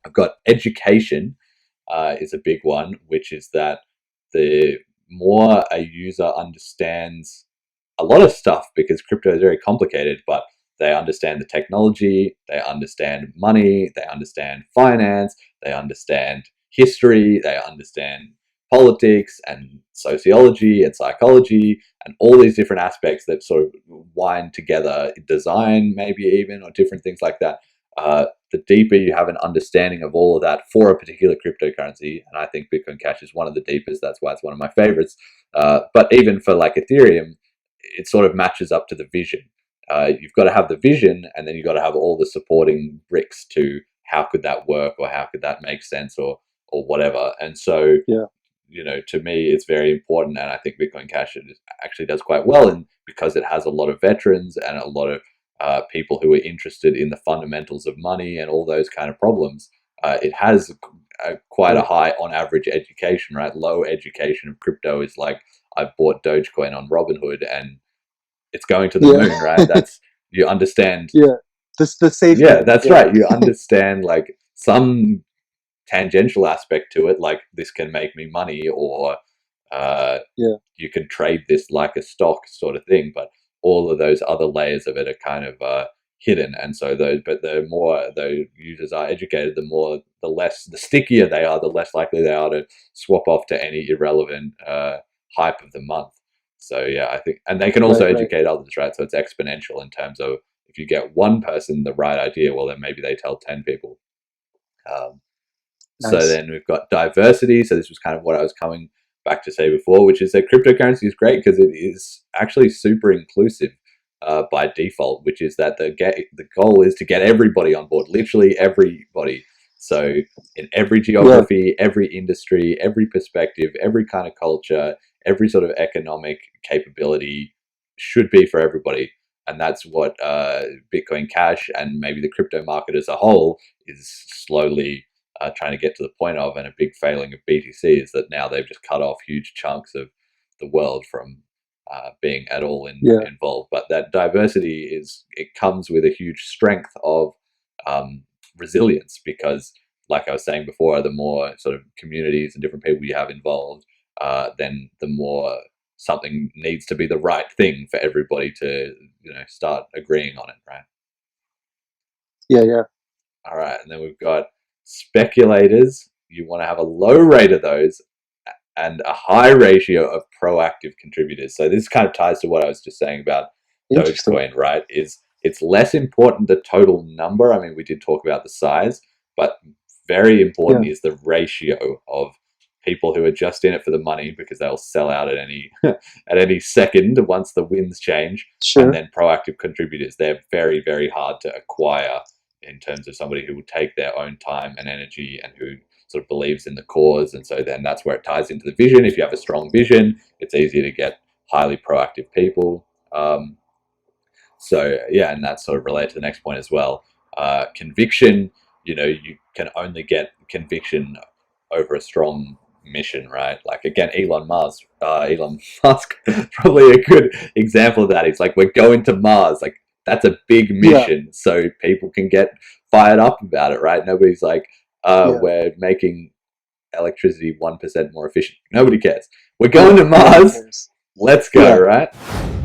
I've got education is a big one, which is that the more a user understands a lot of stuff, because crypto is very complicated, but they understand the technology, they understand money, they understand finance, they understand history, they understand politics and sociology and psychology and all these different aspects that sort of wind together, design maybe even, or different things like that. The deeper you have an understanding of all of that for a particular cryptocurrency, and I think Bitcoin Cash is one of the deepest, that's why it's one of my favorites. But even for like Ethereum, it sort of matches up to the vision. You've got to have the vision, and then you've got to have all the supporting bricks to how could that work, or how could that make sense, or whatever. And so, Yeah. to me, it's very important, and I think Bitcoin Cash actually does quite well, and because it has a lot of veterans and a lot of people who are interested in the fundamentals of money and all those kind of problems. It has quite a Right. high on average education, right? Low education of crypto is like, I bought Dogecoin on Robinhood and it's going to the Yeah. moon, right? That's, you understand. Yeah. The safe Yeah, haven. that's Yeah. right. You understand like some tangential aspect to it, like this can make me money, or uh, Yeah. you can trade this like a stock sort of thing. But all of those other layers of it are kind of hidden, and so those, but the more the users are educated, the stickier they are, the less likely they are to swap off to any irrelevant hype of the month. So yeah, I think, and they can Right. also Right. educate others, right? So it's exponential in terms of, if you get one person the right idea, well, then maybe they tell 10 people. Um, so Nice. then we've got diversity. So this was kind of what I was coming back to say before, which is that cryptocurrency is great because it is actually super inclusive by default, which is that the goal is to get everybody on board, literally everybody. So in every Yeah. geography, every industry, every perspective, every kind of culture, every sort of economic capability should be for everybody. And that's what Bitcoin Cash and maybe the crypto market as a whole is slowly trying to get to the point of. And a big failing of BTC is that now they've just cut off huge chunks of the world from being at all Yeah. involved. But that diversity it comes with a huge strength of resilience, because, like I was saying before, the more sort of communities and different people you have involved, then the more something needs to be the right thing for everybody to start agreeing on it, right? Yeah. Yeah. All right, and then we've got speculators. You want to have a low rate of those and a high ratio of proactive contributors. So this kind of ties to what I was just saying about Interesting. Dogecoin, right? Is it's less important the total number. I mean, we did talk about the size, but very Yeah. important is the ratio of people who are just in it for the money, because they'll sell out at any at any second once the winds change. And Sure. then proactive contributors, they're very, very hard to acquire in terms of somebody who will take their own time and energy and who sort of believes in the cause. And so then that's where it ties into the vision. If you have a strong vision, it's easier to get highly proactive people. So yeah, and that's sort of related to the next point as well. Conviction, you can only get conviction over a strong mission, right? Like again, Elon Musk, probably a good example of that. It's like, we're going to Mars. Like, that's a big Yeah. mission, so people can get fired up about it, right? Nobody's like, Yeah. we're making electricity 1% more efficient. Nobody cares. We're going Yeah. to Nobody Mars. cares. Let's go, Yeah. right?